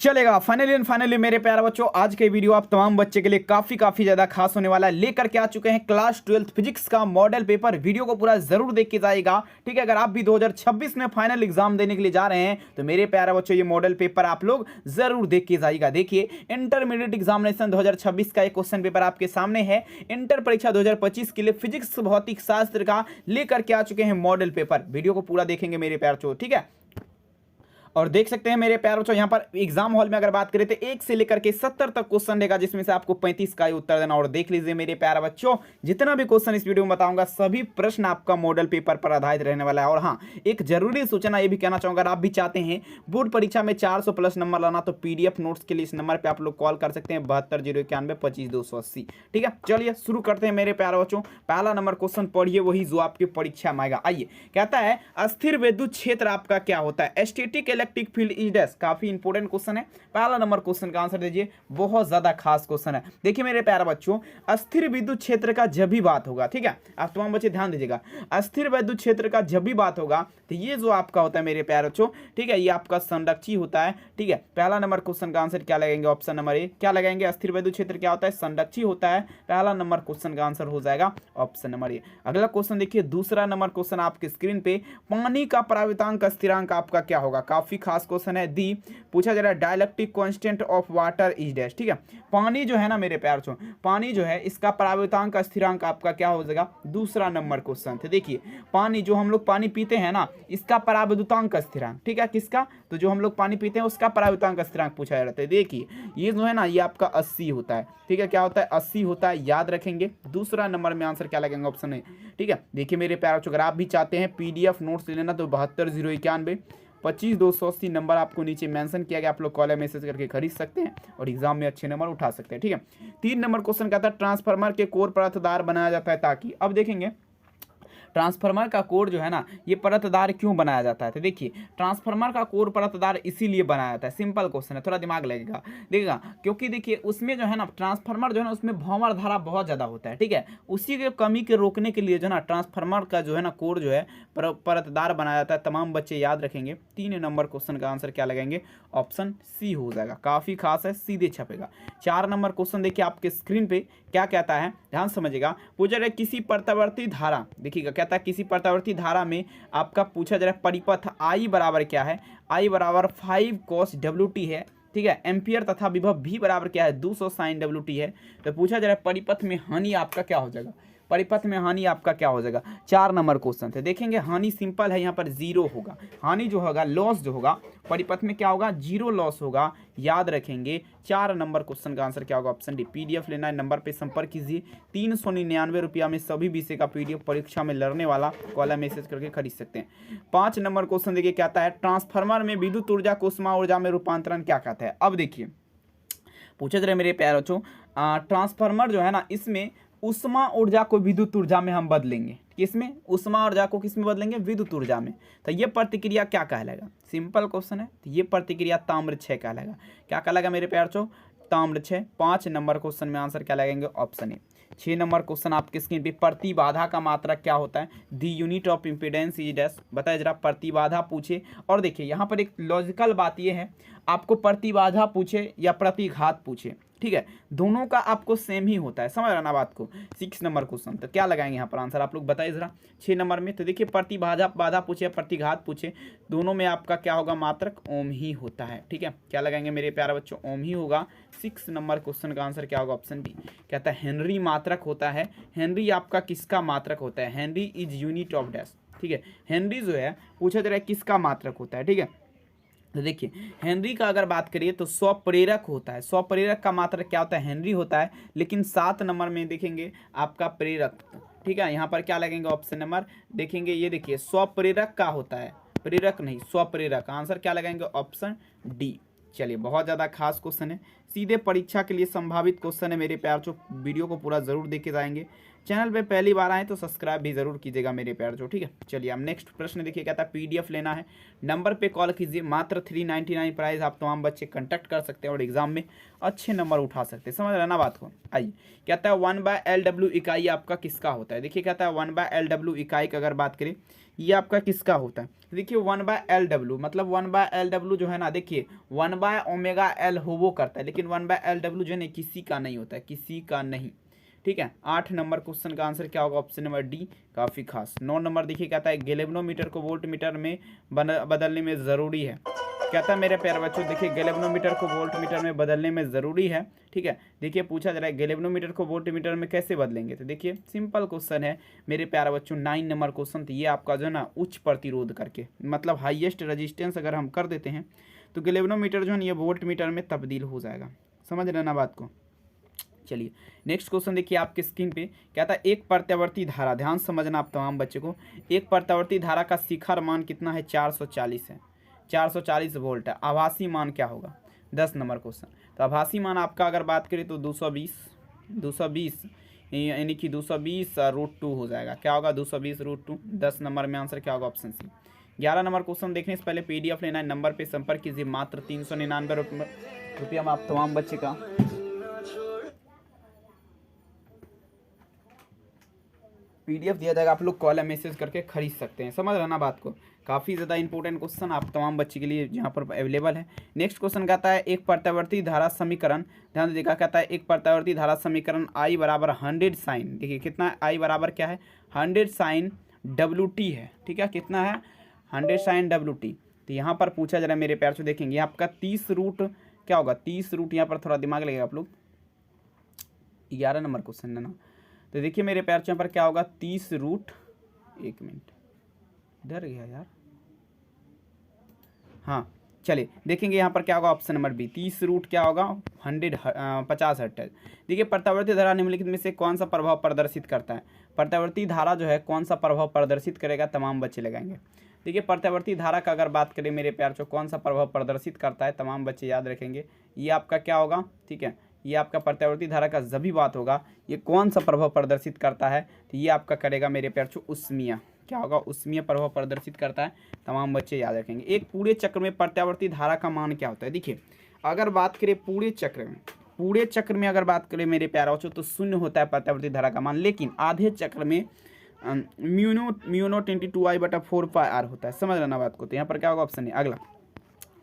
चलेगा। फाइनली मेरे प्यारे बच्चों, आज के वीडियो आप तमाम बच्चे के लिए काफी ज्यादा खास होने वाला है। लेकर के आ चुके हैं क्लास 12th फिजिक्स का मॉडल पेपर। वीडियो को पूरा जरूर देख के जाएगा, ठीक है। अगर आप भी 2026 में फाइनल एग्जाम देने के लिए जा रहे हैं तो मेरे प्यारे बच्चों ये मॉडल पेपर आप लोग जरूर देख के जाइएगा। देखिए, इंटरमीडिएट एग्जामिनेशन 2026 का एक क्वेश्चन पेपर आपके सामने है। इंटर परीक्षा 2025 के लिए फिजिक्स भौतिक शास्त्र का लेकर के आ चुके हैं मॉडल पेपर। वीडियो को पूरा देखेंगे मेरे प्यारे बच्चों, ठीक है। और देख सकते हैं मेरे प्यारे बच्चों, यहाँ पर एग्जाम हॉल में अगर बात करें तो 1 से लेकर के 70 तक क्वेश्चन रहेगा, जिसमें से आपको 35 का ही उत्तर देना। और देख लीजिए मेरे प्यारे बच्चों, जितना भी क्वेश्चन इस वीडियो में बताऊंगा सभी प्रश्न आपका मॉडल पेपर पर आधारित रहने वाला है। और हाँ, एक जरूरी सूचना ये भी कहना चाहूंगा, अगर आप भी चाहते हैं बोर्ड परीक्षा में 400 प्लस नंबर लाना तो PDF नोट्स के लिए इस नंबर पर आप लोग कॉल कर सकते हैं 720191 ठीक है। चलिए शुरू करते हैं मेरे प्यारे बच्चों। पहला नंबर क्वेश्चन पढ़िए, वही जो आपकी परीक्षा में आएगा। आइए, कहता है अस्थिर विद्युत क्षेत्र आपका क्या होता है? Static electric field is dash. काफी इंपॉर्टेंट क्वेश्चन है। पहला नंबर क्वेश्चन का आंसर दीजिए, बहुत ज्यादा खास क्वेश्चन है। देखिए मेरे प्यारे बच्चों, अस्थिर विद्युत क्षेत्र का जब भी बात होगा, ठीक है, आप तमाम बच्चे ध्यान दीजिएगा, अस्थिर विद्युत क्षेत्र का जब भी बात होगा तो ये जो आपका होता है मेरे प्यारे बच्चों, ठीक है, ये आपका संरक्षी होता है, ठीक है। पहला नंबर क्वेश्चन का आंसर क्या लगाएंगे? ऑप्शन नंबर ए क्या लगाएंगे? अस्थिर विद्युत क्षेत्र क्या होता है? संरक्षी होता है। पहला नंबर क्वेश्चन का आंसर हो जाएगा ऑप्शन नंबर ए। अगला क्वेश्चन देखिए, दूसरा नंबर क्वेश्चन आपके स्क्रीन पे, पानी का परावर्तांक स्थिरांक आपका क्या होगा? काफी खास क्वेश्चन है। दी पूछा जा रहा है dielectric constant of water is dash, ठीक है। पानी जो है ना मेरे प्यारे बच्चों, पानी जो है इसका परावर्तांक स्थिरांक आपका क्या हो जाएगा? दूसरा नंबर क्वेश्चन थे। देखिए, पानी जो हम लोग पानी पीते हैं ना, इसका परावर्तांक स्थिरांक, ठीक है, किसका? तो जो हम लोग पानी पीते हैं उसका परावर्तांक स्थिरांक पूछा जा रहा है। देखिए ये जो है ना, ये आपका 80 होता है, ठीक है। क्या होता है? 80 होता है, याद रखेंगे। दूसरा नंबर में आंसर क्या लगेगा? ऑप्शन है, ठीक है। देखिए मेरे प्यारे बच्चों, अगर आप भी चाहते हैं PDF नोट्स लेना तो 720191 25 280 नंबर आपको नीचे मेंशन किया गया, आप लोग कॉल या मैसेज करके खरीद सकते हैं और एग्जाम में अच्छे नंबर उठा सकते हैं, ठीक है। 3 नंबर क्वेश्चन कहता है ट्रांसफार्मर के कोर परतदार बनाया जाता है ताकि, अब देखेंगे ट्रांसफार्मर का कोर जो है ना, ये परतदार क्यों बनाया जाता है? तो देखिए, ट्रांसफार्मर का कोर परतदार इसीलिए बनाया जाता है। सिंपल क्वेश्चन है, थोड़ा दिमाग लगेगा, देखिएगा, क्योंकि देखिए उसमें जो है ना, ट्रांसफार्मर जो है ना, उसमें भंवर धारा बहुत ज़्यादा होता है, ठीक है। उसी के कमी के रोकने के लिए जो है ना, ट्रांसफार्मर का जो है ना कोर जो है परतदार बनाया जाता है। तमाम बच्चे याद रखेंगे। 3 नंबर क्वेश्चन का आंसर क्या लगाएंगे? ऑप्शन सी हो जाएगा। काफ़ी खास है, सीधे छपेगा। 4 नंबर क्वेश्चन देखिए आपके स्क्रीन पे क्या कहता है, ध्यान समझिएगा। पूछा जाए किसी प्रत्यावर्ती धारा, देखिएगा कहता है किसी प्रत्यावर्ती धारा में आपका पूछा जा रहा है परिपथ I बराबर क्या है? I बराबर 5 cos WT है, ठीक है। एम्पियर तथा विभव V बराबर क्या है? 200 sin WT है। तो पूछा जा रहा है परिपथ में हानि आपका क्या हो जाएगा? परिपथ में हानि आपका क्या हो जाएगा? 4 नंबर क्वेश्चन थे। देखेंगे हानि सिंपल है, यहाँ पर 0 होगा। हानि जो होगा, लॉस जो होगा परिपथ में क्या होगा? 0 लॉस होगा, याद रखेंगे। 4 नंबर क्वेश्चन का आंसर क्या होगा? Option D. PDF लेना है, नंबर पे संपर्क कीजिए। 399 रुपया में सभी विषय का PDF परीक्षा में लड़ने वाला, कॉल मैसेज करके खरीद सकते हैं। 5 नंबर क्वेश्चन देखिए कहता है ट्रांसफार्मर में विद्युत ऊर्जा को ऊष्मा ऊर्जा में रूपांतरण क्या कहता है? अब देखिए पूछे रहे मेरे प्यारे बच्चों, ट्रांसफार्मर जो है ना, इसमें उष्मा ऊर्जा को विद्युत ऊर्जा में हम बदलेंगे। किसमें? उष्मा ऊर्जा को किस में बदलेंगे? विद्युत ऊर्जा में। तो ये प्रतिक्रिया क्या कहलाएगा? सिंपल क्वेश्चन है, तो ये प्रतिक्रिया ताम्रक्षय कहलाएगा। क्या कहलाएगा मेरे प्यारे बच्चों? ताम्रक्षय। 5 नंबर क्वेश्चन में आंसर क्या लगेंगे? Option A. 6 नंबर क्वेश्चन आपके स्क्रीन पे, प्रतिबाधा का मात्रक क्या होता है? दी unit of impedance is dash. बताए जरा, प्रतिबाधा पूछे। और देखिए यहाँ पर एक लॉजिकल बात ये है, आपको प्रतिबाधा पूछे या प्रतिघात पूछे, ठीक है, दोनों का आपको सेम ही होता है, समझ रहा ना बात को। 6 नंबर क्वेश्चन, तो क्या लगाएंगे यहाँ पर आंसर? आप लोग बताइए जरा। 6 नंबर में तो देखिए प्रतिबाधा पूछे या प्रतिघात पूछे, दोनों में आपका क्या होगा? मात्रक ओम ही होता है, ठीक है। क्या लगाएंगे मेरे प्यारे बच्चों? ओम ही होगा। 6 नंबर क्वेश्चन का आंसर क्या होगा? Option B. कहता है हेनरी मात्रक होता है। हेनरी आपका किसका मात्रक होता है? Henry is unit of dash, ठीक है। हेनरी जो है पूछा जा रहा है किसका मात्रक होता है, ठीक है। तो देखिए हेनरी का अगर बात करिए तो स्वप्रेरक होता है। स्वप्रेरक का मात्रक क्या होता है? हेनरी होता है। लेकिन 7 नंबर में देखेंगे आपका प्रेरक, ठीक है। यहाँ पर क्या लगेंगे? ऑप्शन नंबर देखेंगे, ये देखिए स्वप्रेरक का होता है, प्रेरक नहीं, स्वप्रेरक। आंसर क्या लगाएंगे? Option D. चलिए, बहुत ज़्यादा खास क्वेश्चन है, सीधे परीक्षा के लिए संभावित क्वेश्चन है मेरे प्यार। जो वीडियो को पूरा जरूर देख के जाएंगे। चैनल पे पहली बार आए तो सब्सक्राइब भी जरूर कीजिएगा मेरे प्यार जो, ठीक है। चलिए अब नेक्स्ट प्रश्न देखिए, कहता है PDF लेना है, नंबर पे कॉल कीजिए, मात्र 399 प्राइस, आप तमाम बच्चे कंटेक्ट कर सकते हैं और एग्जाम में अच्छे नंबर उठा सकते हैं, समझ रहे ना बात को। आइए, कहता है 1/LW इकाई आपका किसका होता है। देखिए कहता है 1/LW इकाई का अगर बात करें ये आपका किसका होता है। देखिए 1/LW मतलब 1/LW जो है ना, देखिए 1/ω/L होवो करता है, लेकिन 1/LW जो है ना किसी का नहीं होता है, किसी का नहीं, ठीक है। 8 नंबर क्वेश्चन का आंसर क्या होगा, ऑप्शन नंबर डी, काफ़ी खास। 9 नंबर देखिए कहता है गैल्वेनोमीटर को वोल्ट मीटर में बदलने में ज़रूरी है। कहता है मेरे प्यारे बच्चों देखिए गैल्वेनोमीटर को वोल्ट मीटर में बदलने में ज़रूरी है, ठीक है। देखिए पूछा जा रहा है गैल्वेनोमीटर को वोल्ट मीटर में कैसे बदलेंगे, तो देखिए सिंपल क्वेश्चन है मेरे प्यारे बच्चों। 9 नंबर क्वेश्चन, तो ये आपका जो है ना उच्च प्रतिरोध करके मतलब हाईएस्ट रेजिस्टेंस अगर हम कर देते हैं तो गैल्वेनोमीटर जो है ये वोल्ट मीटर में तब्दील हो जाएगा, समझ रहे ना बात को। चलिए नेक्स्ट क्वेश्चन देखिए आपके स्क्रीन पे, कहता है एक प्रत्यावर्ती धारा, ध्यान समझना आप तमाम बच्चे को, एक प्रत्यावर्ती धारा का शिखर मान कितना है, 440 है, 440 वोल्ट है। आभासी मान क्या होगा, 10 नंबर क्वेश्चन। तो आभासी मान आपका अगर बात करें तो 220 यानी कि 220√2 हो जाएगा, क्या होगा 220√2। 10 नंबर में आंसर क्या होगा, ऑप्शन सी। 11 नंबर क्वेश्चन देखने से पहले PDF लेना है, नंबर पे संपर्क कीजिए, मात्र 399 रुपया में आप तमाम बच्चे का PDF दिया जाएगा, आप लोग कॉल या मैसेज करके खरीद सकते हैं, समझ रहे ना बात को। काफ़ी ज़्यादा इंपॉर्टेंट क्वेश्चन आप तमाम बच्चे के लिए यहाँ पर अवेलेबल है। नेक्स्ट क्वेश्चन कहता है एक प्रत्यावर्ती धारा समीकरण, ध्यान दीजिएगा, कहता है एक प्रत्यावर्ती धारा समीकरण I बराबर 100 साइन, देखिए कितना I बराबर क्या है, 100 साइन WT है, ठीक है, कितना है 100 साइन WT। तो यहाँ पर पूछा जा रहा है मेरे प्यार से, देखेंगे आपका 30 रूट क्या होगा, 30 रूट, यहाँ पर थोड़ा दिमाग लगेगा आप लोग, 11 नंबर क्वेश्चन है ना। तो देखिए मेरे प्यार यहाँ पर क्या होगा, 30 रूट, एक मिनट डर गया यार, हाँ चलिए देखेंगे यहाँ पर क्या होगा, ऑप्शन नंबर बी, 30 रूट क्या होगा 50 हर्ट्ज। देखिए प्रत्यावर्ती धारा निम्नलिखित में से कौन सा प्रभाव प्रदर्शित करता है, प्रत्यावर्ती धारा जो है कौन सा प्रभाव प्रदर्शित करेगा, तमाम बच्चे लगाएंगे। देखिए प्रत्यावर्ती धारा का अगर बात करें मेरे प्यार को, कौन सा प्रभाव प्रदर्शित करता है, तमाम बच्चे याद रखेंगे, ये आपका क्या होगा, ठीक है, ये आपका प्रत्यावर्ती धारा का जब भी बात होगा ये कौन सा प्रभाव प्रदर्शित करता है, तो ये आपका करेगा मेरे प्यार को उष्मीय, क्या होगा, उष्मीय प्रभाव प्रदर्शित करता है, तमाम बच्चे याद रखेंगे। एक पूरे चक्र में प्रत्यावर्ती धारा का मान क्या होता है, देखिए अगर बात करें पूरे चक्र में अगर बात करें मेरे प्यारे बच्चों तो 0 होता है प्रत्यावर्ती धारा का मान, लेकिन आधे चक्र में म्यू नॉट इंटू 2I/4πr होता है, समझ लेना बात को। तो यहाँ पर क्या होगा, ऑप्शन है। अगला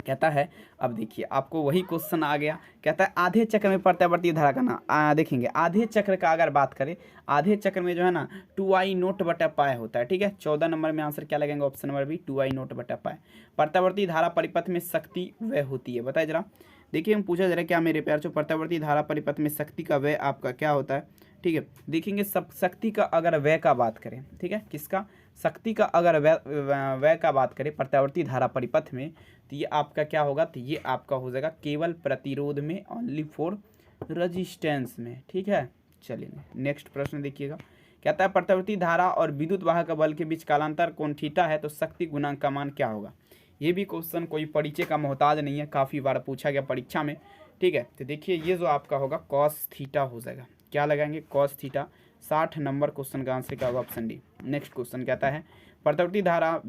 कहता है, अब देखिए आपको वही क्वेश्चन आ गया, कहता है आधे चक्र में प्रत्यावर्ती धारा का ना देखेंगे, आधे चक्र का अगर बात करें, आधे चक्र में जो है ना 2I/π होता है, ठीक है। 14 नंबर में आंसर क्या लगेगा, ऑप्शन नंबर बी, 2I/π। प्रत्यावर्ती धारा परिपथ में शक्ति वह होती है, बताए जरा। देखिए हम पूछा जा रहा है क्या मेरे प्यार, प्रत्यावर्ती धारा परिपथ में शक्ति का व्यय आपका क्या होता है, ठीक है। देखेंगे सब शक्ति का अगर व्यय का बात करें, ठीक है, किसका, शक्ति का अगर व्यय का बात करें प्रत्यावर्ती धारा परिपथ में, तो ये आपका क्या होगा, तो ये आपका हो जाएगा केवल प्रतिरोध में, ओनली फॉर रेजिस्टेंस में, ठीक है। चलिए नेक्स्ट प्रश्न देखिएगा, कहता है प्रत्यावर्ती धारा और विद्युत वाहक बल के बीच कालांतर कोण थीटा है तो शक्ति गुणांक का मान क्या होगा। ये भी क्वेश्चन कोई परिचय का मोहताज नहीं है, काफ़ी बार पूछा गया परीक्षा में, ठीक है। तो देखिए ये जो आपका होगा कॉस थीटा हो जाएगा, क्या लगाएंगे, कॉस थीटा। 60 नंबर क्वेश्चन का आंसर क्या होगा, ऑप्शन डी। नेक्स्ट क्वेश्चन कहता है प्रत्यावर्ती धारा,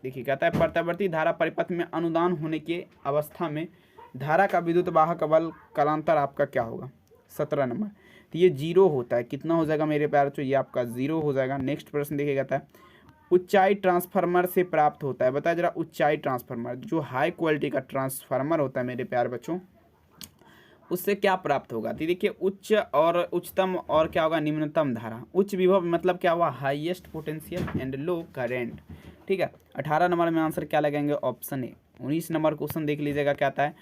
देखिए कहता है प्रत्यावर्ती धारा परिपथ में अनुदान होने की अवस्था में धारा का विद्युत वाहक बल कालांतर आपका क्या होगा, 17 नंबर। तो ये 0 होता है, कितना हो जाएगा मेरे प्यार, तो ये आपका 0 हो जाएगा। नेक्स्ट प्रश्न देखिए कहता है ऊंचाई ट्रांसफार्मर से प्राप्त होता है, बताया जरा, ऊंचाई ट्रांसफार्मर जो हाई क्वालिटी का ट्रांसफार्मर होता है मेरे प्यार बच्चों, उससे क्या प्राप्त होगा। तो देखिए उच्च और उच्चतम और क्या होगा, निम्नतम धारा। उच्च विभव मतलब क्या हुआ, highest potential and low current, ठीक है। 18 नंबर में आंसर क्या लगेंगे, ऑप्शन ए। 19 नंबर क्वेश्चन देख लीजिएगा, कहता है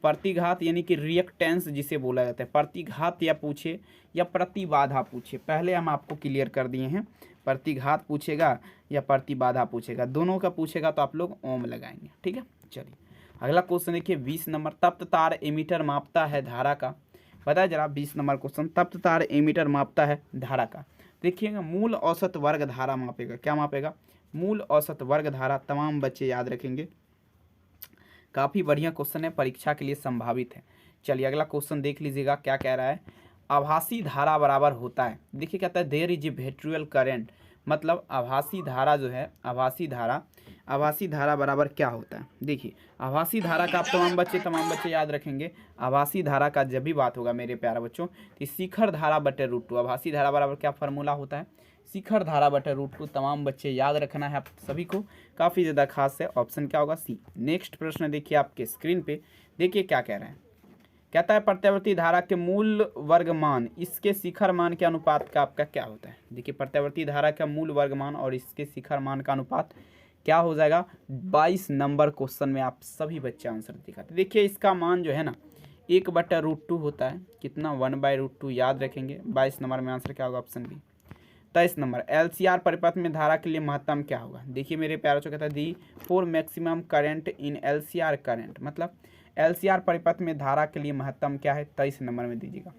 प्रतिघात यानी कि रिएक्टेंस जिसे बोला जाता है, प्रतिघात या पूछे या प्रतिबाधा पूछे, पहले हम आपको क्लियर कर दिए हैं, प्रतिघात पूछेगा या प्रतिबाधा पूछेगा, दोनों का पूछेगा तो आप लोग ओम लगाएंगे, ठीक है। चलिए अगला क्वेश्चन देखिए 20 नंबर, तप्त तार एमीटर मापता है धारा का, बताया जरा। 20 नंबर क्वेश्चन, तप्त तार एमीटर मापता है धारा का, देखिएगा मूल औसत वर्ग धारा मापेगा, क्या मापेगा, मूल औसत वर्ग धारा, तमाम बच्चे याद रखेंगे, काफ़ी बढ़िया क्वेश्चन है, परीक्षा के लिए संभावित है। चलिए अगला क्वेश्चन देख लीजिएगा क्या कह रहा है, आभासी धारा बराबर होता है। देखिए कहता है there is a virtual current, मतलब आभासी धारा जो है, आभासी धारा बराबर क्या होता है। देखिए आभासी धारा का आप तमाम बच्चे याद रखेंगे। आभासी धारा का जब भी बात होगा मेरे प्यारे बच्चों तो शिखर धारा बटे √2। आभासी धारा बराबर क्या फॉर्मूला होता है, शिखर धारा बटे √2। तमाम बच्चे याद रखना है आप सभी को, काफ़ी ज़्यादा खास है। ऑप्शन क्या होगा, सी। नेक्स्ट प्रश्न देखिए आपके स्क्रीन पे, देखिए क्या कह रहे हैं। कहता है प्रत्यावर्ती धारा के मूल वर्ग मान इसके शिखर मान के अनुपात का आपका क्या होता है। देखिए प्रत्यावर्ती धारा का मूल वर्ग मान और इसके शिखर मान का अनुपात क्या हो जाएगा। 22 नंबर क्वेश्चन में आप सभी बच्चे आंसर दिखाते। देखिए इसका मान जो है ना 1/√2 होता है। कितना, 1/√2 याद रखेंगे। 22 नंबर में आंसर क्या होगा, ऑप्शन बी। 23 नंबर LCR परिपथ में धारा के लिए महत्तम क्या होगा। देखिए मेरे प्यारों को कहता है the for maximum current in LCR current, मतलब LCR परिपथ में धारा के लिए महत्तम क्या है, 23 नंबर में दीजिएगा।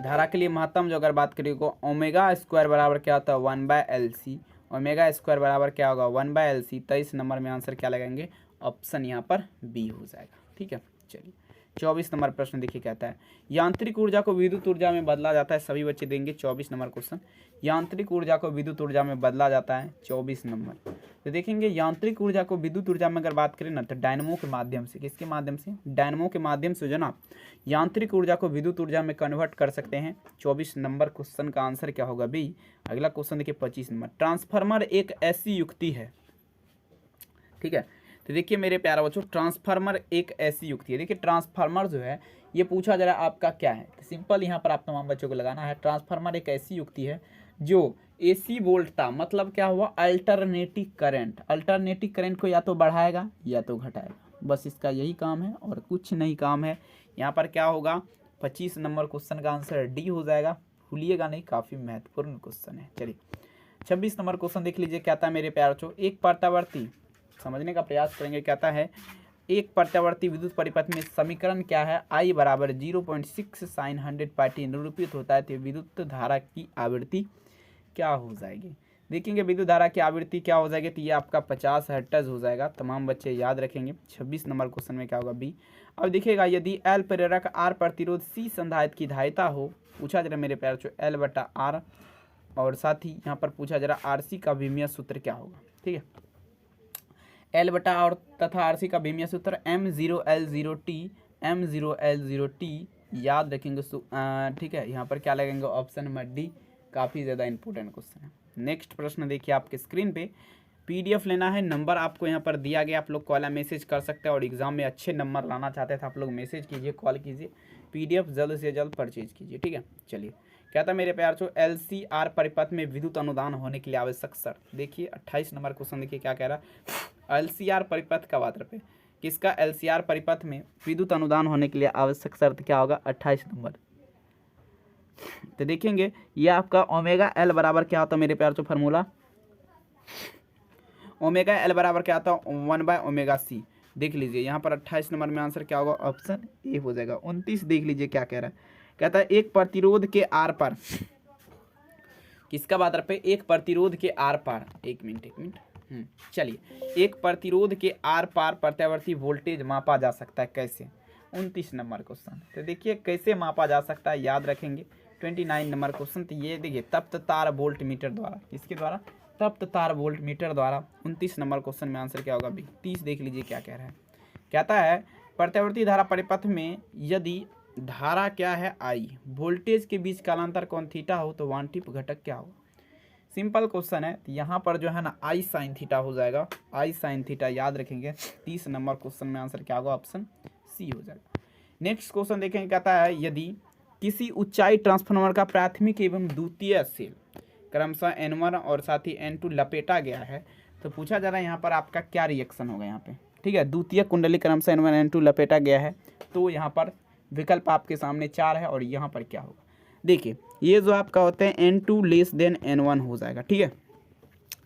धारा के लिए महत्तम जो अगर बात करिएगा ओमेगा स्क्वायर बराबर क्या होता है 1/LC, ओमेगा स्क्वायर बराबर क्या होगा 1/LC। 23 नंबर में आंसर क्या लगाएंगे, ऑप्शन यहाँ पर बी हो जाएगा। ठीक है, चलिए 24 नंबर प्रश्न देखिए कहता है यांत्रिक ऊर्जा को विद्युत ऊर्जा में बदला जाता है। सभी बच्चे देंगे 24 नंबर क्वेश्चन, यांत्रिक ऊर्जा को विद्युत ऊर्जा में बदला जाता है 24 नंबर। तो देखेंगे यांत्रिक ऊर्जा को विद्युत ऊर्जा में अगर बात करें ना तो डायनमो के माध्यम से, किसके माध्यम से, डायनमो के माध्यम से जो ना यांत्रिक ऊर्जा को विद्युत ऊर्जा में कन्वर्ट कर सकते हैं। 24 नंबर क्वेश्चन का आंसर क्या होगा, बी। अगला क्वेश्चन देखिए 25 नंबर, ट्रांसफार्मर एक ऐसी युक्ति है, ठीक है। तो देखिए मेरे प्यारा बच्चों ट्रांसफार्मर एक ऐसी युक्ति है। देखिए ट्रांसफार्मर जो है ये पूछा जा रहा है आपका क्या है, तो सिंपल यहाँ पर आप तमाम बच्चों को लगाना है। ट्रांसफार्मर एक ऐसी युक्ति है जो AC वोल्टता, मतलब क्या हुआ अल्टरनेटिव करंट, अल्टरनेटिव करंट को या तो बढ़ाएगा या तो घटाएगा, बस इसका यही काम है और कुछ नहीं काम है। यहाँ पर क्या होगा, 25 नंबर क्वेश्चन का आंसर डी हो जाएगा, भूलिएगा नहीं, काफ़ी महत्वपूर्ण क्वेश्चन है। चलिए 26 नंबर क्वेश्चन देख लीजिए, कहता है मेरे प्यारे बच्चों एक प्रत्यावर्ती, समझने का प्रयास करेंगे, कहता है एक प्रत्यावर्ती विद्युत परिपथ में समीकरण क्या है, I बराबर 0.6 sin 100πt निरूपित होता है तो विद्युत धारा की आवृत्ति क्या हो जाएगी। देखेंगे विद्युत धारा की आवृत्ति क्या हो जाएगी, तो ये आपका 50 हर्ट्ज हो जाएगा। तमाम बच्चे याद रखेंगे। 26 नंबर क्वेश्चन में क्या होगा, बी। अब देखिएगा यदि L प्रेरक, R प्रतिरोध, C संधारित्र की धारिता हो, पूछा जरा मेरे प्यारे बच्चों L/R, और साथ ही यहाँ पर पूछा जरा RC का विमीय सूत्र क्या होगा। ठीक है, L/R तथा RC का विमीय सूत्र M0L0T, M0L0T याद रखेंगे। ठीक है, यहाँ पर क्या लगेंगे, ऑप्शन नंबर डी, काफ़ी ज़्यादा इंपॉर्टेंट क्वेश्चन है। नेक्स्ट प्रश्न देखिए आपके स्क्रीन पे, PDF लेना है, नंबर आपको यहाँ पर दिया गया, आप लोग कॉल या मैसेज कर सकते हैं और एग्जाम में अच्छे नंबर लाना चाहते थे आप लोग मैसेज कीजिए, कॉल कीजिए, PDF जल्द से जल्द परचेज कीजिए। ठीक है, चलिए कहता है मेरे प्यार जो LCR परिपथ में विद्युत अनुदान होने के लिए आवश्यक शर्त। देखिए 28 नंबर क्वेश्चन देखिए क्या कह रहा है, LCR परिपथ का बात पे किसका, LCR परिपथ में विद्युत अनुदान होने के लिए आवश्यक शर्त क्या होगा, 28 नंबर। तो देखेंगे ये आपका ओमेगा L बराबर क्या होता है मेरे प्यार जो फार्मूला, ओमेगा L बराबर क्या आता है 1/ωc। देख लीजिए यहाँ पर 28 नंबर में आंसर क्या होगा, ऑप्शन ए हो जाएगा। 29 देख लीजिए क्या कह रहा है, कहता है एक प्रतिरोध के आर पार, किसका बात पे, एक प्रतिरोध के आर पार, एक मिनट चलिए, एक प्रतिरोध के आर पार प्रत्यावर्ती वोल्टेज मापा जा सकता है कैसे, 29 नंबर क्वेश्चन। तो देखिए कैसे मापा जा सकता है, याद रखेंगे। 29 नंबर क्वेश्चन, तो ये देखिए तप्त तार वोल्ट मीटर द्वारा, किसके द्वारा, तप्त तार वोल्ट मीटर द्वारा। 29 नंबर क्वेश्चन में आंसर क्या होगा, बी। 30 देख लीजिए क्या कह रहा है, कहता है प्रत्यावर्ती धारा परिपथ में यदि धारा क्या है I, वोल्टेज के बीच कालांतर कोण थीटा हो तो वांटिप घटक क्या होगा। सिंपल क्वेश्चन है, तो यहाँ पर जो है ना I sin थीटा हो जाएगा, I sin थीटा याद रखेंगे। 30 नंबर क्वेश्चन में आंसर क्या होगा, ऑप्शन सी हो जाएगा। नेक्स्ट क्वेश्चन देखेंगे, कहता है यदि किसी ऊंचाई ट्रांसफार्मर का प्राथमिक एवं द्वितीय सेल क्रमशः N1 और साथ ही N2 लपेटा गया है तो पूछा जा रहा है यहाँ पर आपका क्या रिएक्शन होगा यहाँ पे। ठीक है, द्वितीय कुंडली क्रमशः N1 N2 लपेटा गया है तो यहाँ पर विकल्प आपके सामने 4 है और यहाँ पर क्या होगा। देखिए ये जो आपका होता है N2 लेस देन N1 हो जाएगा। ठीक है,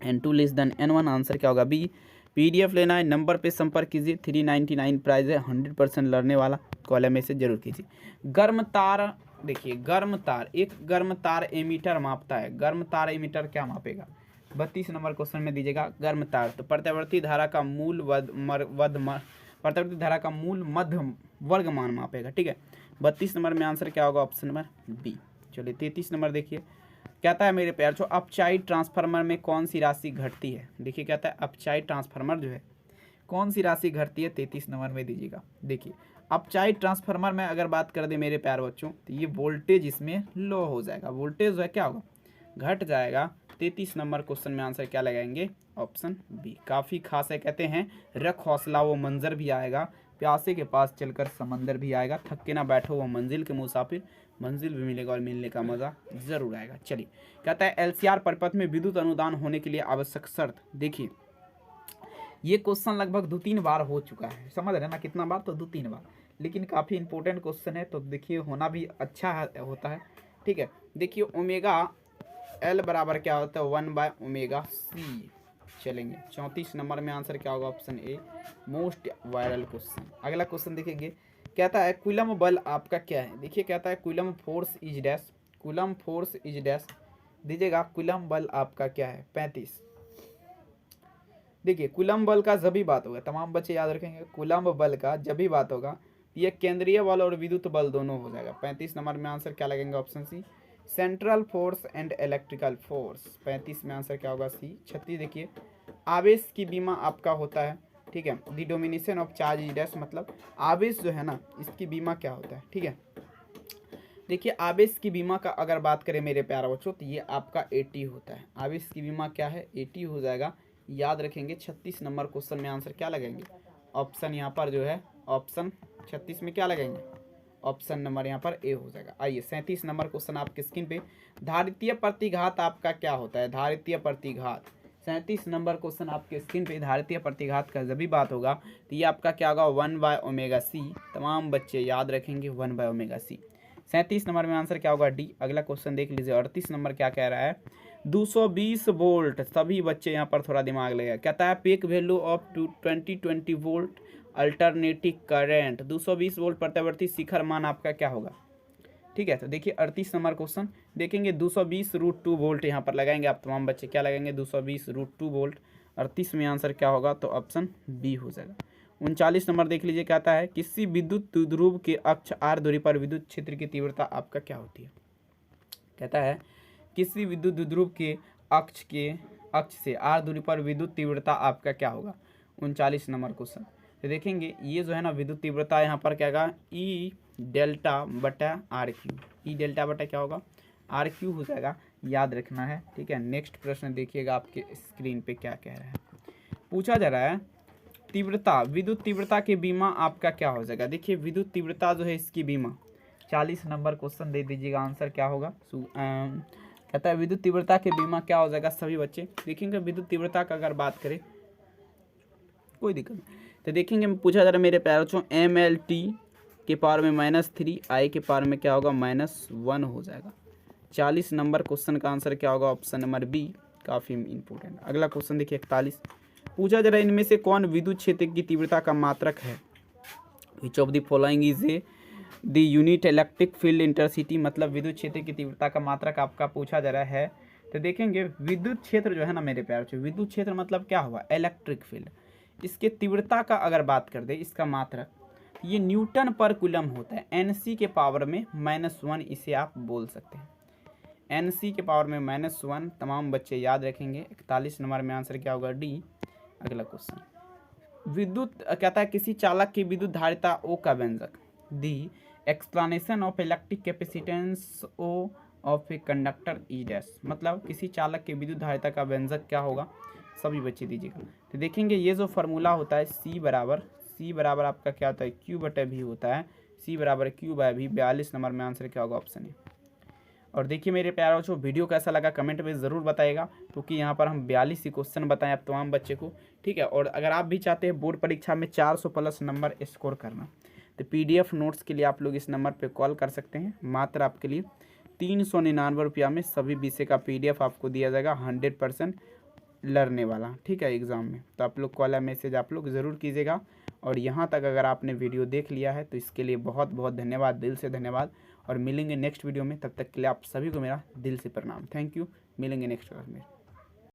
N2 less than N1, answer क्या होगा, बी। PDF लेना है, नंबर पे संपर्क कीजिए, 399 प्राइस है, 100% लड़ने वाला, कॉल मैसेज जरूर कीजिए। गर्म तार, देखिए गर्म तार, एक गर्म तार एमीटर मापता है, गर्म तार एमीटर क्या मापेगा, 32 नंबर क्वेश्चन में दीजिएगा गर्म तार। तो प्रत्यावर्ती धारा का मूल प्रत्यावर्ती धारा का मूल मध्य वर्ग मान मापेगा। ठीक है, 32 नंबर में आंसर क्या होगा? Option number B. चलिए 33 नंबर देखिए, कहता है मेरे प्यार जो अपचाइड ट्रांसफार्मर में कौन सी राशि घटती है? देखिए कहता है अपचाइड ट्रांसफार्मर जो है कौन सी राशि घटती है? 33 नंबर में दीजिएगा। देखिए अपचाइड ट्रांसफार्मर में अगर बात कर दे मेरे प्यार बच्चों तो ये वोल्टेज इसमें लो हो जाएगा, वोल्टेज जो है क्या होगा? घट जाएगा। 33 नंबर क्वेश्चन में आंसर क्या लगाएंगे? Option B. काफ़ी खास है, कहते हैं रख हौसला वो मंजर भी आएगा, प्यासे के पास चलकर समंदर भी आएगा, थक के ना बैठो वो मंजिल के मुसाफिर, मंजिल भी मिलेगा और मिलने का मज़ा ज़रूर आएगा। चलिए कहता है एलसीआर परिपथ में विद्युत अनुदान होने के लिए आवश्यक शर्त। देखिए ये क्वेश्चन लगभग 2-3 बार हो चुका है, समझ रहे ना कितना बार? तो 2-3 बार, लेकिन काफ़ी इंपॉर्टेंट क्वेश्चन है तो देखिए होना भी अच्छा होता है। ठीक है, देखिए ओमेगा एल बराबर क्या होता है? 1/ओमेगा c। चलेंगे 34 नंबर में आंसर क्या होगा? Option A, most viral question. अगला क्वेश्चन देखेंगे, कहता है कूलम बल आपका क्या है? देखिए कहता है coulomb force is dash, coulomb force is dash दीजिएगा। कूलम बल आपका क्या है? 35। देखिए कूलम बल का जब भी बात होगा, तमाम बच्चे याद रखेंगे, कूलम बल का जब भी बात होगा ये केंद्रीय बल और विद्युत बल दोनों हो जाएगा। 35 नंबर में आंसर क्या लगेंगे? Option C, central force and electrical force. 35 में आंसर क्या होगा? सी। 36 देखिए आवेश की बीमा आपका होता है, ठीक है, the domination of charge is dash, मतलब आवेश जो है ना इसकी बीमा क्या होता है? ठीक है, देखिए आवेश की बीमा का अगर बात करें मेरे प्यारे बच्चों तो ये आपका 80 होता है। आवेश की बीमा क्या है? 80 हो जाएगा, याद रखेंगे। 36 नंबर क्वेश्चन में आंसर क्या लगेंगे? ऑप्शन यहाँ पर जो है ऑप्शन 36 में क्या लगेंगे? ऑप्शन नंबर यहाँ पर ए हो जाएगा। आइए 37 नंबर क्वेश्चन आपके स्क्रीन पे, धारितीय प्रतिघात आपका क्या होता है? धारितीय प्रतिघात 37 नंबर क्वेश्चन आपके स्क्रीन पे, धारितीय प्रतिघात का जब भी बात होगा तो ये आपका क्या होगा? 1/ओमेगा c। तमाम बच्चे याद रखेंगे 1/ओमेगा c। 37 नंबर में आंसर क्या होगा? डी। अगला क्वेश्चन देख लीजिए 38 नंबर क्या कह रहा है? 220 वोल्ट, सभी बच्चे यहाँ पर थोड़ा दिमाग लगेगा, कहता है peak value of 2020 volt alternative current, 220 volt प्रत्यावर्ती शिखर मान आपका क्या होगा? ठीक है, तो देखिए 38 नंबर क्वेश्चन देखेंगे 220√2 वोल्ट यहाँ पर लगाएंगे आप तमाम बच्चे, क्या लगाएंगे? 220√2 वोल्ट। 38 में आंसर क्या होगा? तो ऑप्शन बी हो जाएगा। 39 नंबर देख लीजिए, कहता है किसी विद्युत ध्रुव के अक्ष आर दूरी पर विद्युत क्षेत्र की तीव्रता आपका क्या होती है? कहता है किसी विद्युत ध्रुव के अक्ष से आर दूरी पर विद्युत तीव्रता आपका क्या होगा? 39 नंबर क्वेश्चन तो देखेंगे ये जो है ना विद्युत तीव्रता यहाँ पर क्या होगा? ई डेल्टा बटा आर क्यू, ई डेल्टा बटा क्या होगा? आर क्यू हो जाएगा, याद रखना है। ठीक है, नेक्स्ट प्रश्न देखिएगा आपके स्क्रीन पे क्या कह रहा है, पूछा जा रहा है तीव्रता, विद्युत तीव्रता के बीमा आपका क्या हो जाएगा? देखिए विद्युत तीव्रता जो है इसकी बीमा, 40 नंबर क्वेश्चन दे दीजिएगा, आंसर क्या होगा? कहता है विद्युत तीव्रता के बीमा क्या हो जाएगा? सभी बच्चे देखेंगे विद्युत तीव्रता का अगर बात करें कोई दिक्कत नहीं, तो देखेंगे पूछा जा रहा है मेरे प्यारे बच्चों MLT के पावर में -3, I के पावर में क्या होगा? -1 हो जाएगा। 40 नंबर क्वेश्चन का आंसर क्या होगा? ऑप्शन नंबर बी, काफ़ी इंपॉर्टेंट। अगला क्वेश्चन देखिए 41, पूछा जा रहा है इनमें से कौन विद्युत क्षेत्र की तीव्रता का मात्रक है? Which of the following is a the unit electric field intercity, मतलब विद्युत क्षेत्र की तीव्रता का मात्रक आपका पूछा जा रहा है। तो देखेंगे विद्युत क्षेत्र जो है ना मेरे प्यारे बच्चों, विद्युत क्षेत्र मतलब क्या हुआ? इलेक्ट्रिक फील्ड, इसके तीव्रता का अगर बात कर दे इसका मात्रक, ये न्यूटन पर कूलम होता है, NC के पावर में -1 इसे आप बोल सकते हैं, NC के पावर में -1। तमाम बच्चे याद रखेंगे। 41 नंबर में आंसर क्या होगा? डी। अगला क्वेश्चन विद्युत कहता है किसी चालक की विद्युत धारिता O का व्यंजक, the explanation of electric capacitance O of a conductor E dash, मतलब किसी चालक की विद्युत धारिता का व्यंजक क्या होगा? सभी बच्चे दीजिएगा। तो देखेंगे ये जो फार्मूला होता है C बराबर आपका क्या होता है? Q/V होता है, C बराबर Q/V। 42 नंबर में आंसर क्या होगा? Option A. और देखिए मेरे प्यारे बच्चों वीडियो कैसा लगा कमेंट में ज़रूर बताइएगा, क्योंकि यहाँ पर हम 42 ही क्वेश्चन बताएं आप तमाम बच्चे को। ठीक है, और अगर आप भी चाहते हैं बोर्ड परीक्षा में 400+ नंबर स्कोर करना तो PDF नोट्स के लिए आप लोग इस नंबर पर कॉल कर सकते हैं। मात्र आपके लिए 399 रुपया में सभी विषय का PDF आपको दिया जाएगा, 100% लड़ने वाला। ठीक है, एग्ज़ाम में। तो आप लोग कॉल या मैसेज आप लोग ज़रूर कीजिएगा। और यहाँ तक अगर आपने वीडियो देख लिया है तो इसके लिए बहुत बहुत धन्यवाद, दिल से धन्यवाद। और मिलेंगे नेक्स्ट वीडियो में, तब तक के लिए आप सभी को मेरा दिल से प्रणाम। थैंक यू, मिलेंगे नेक्स्ट क्लास में।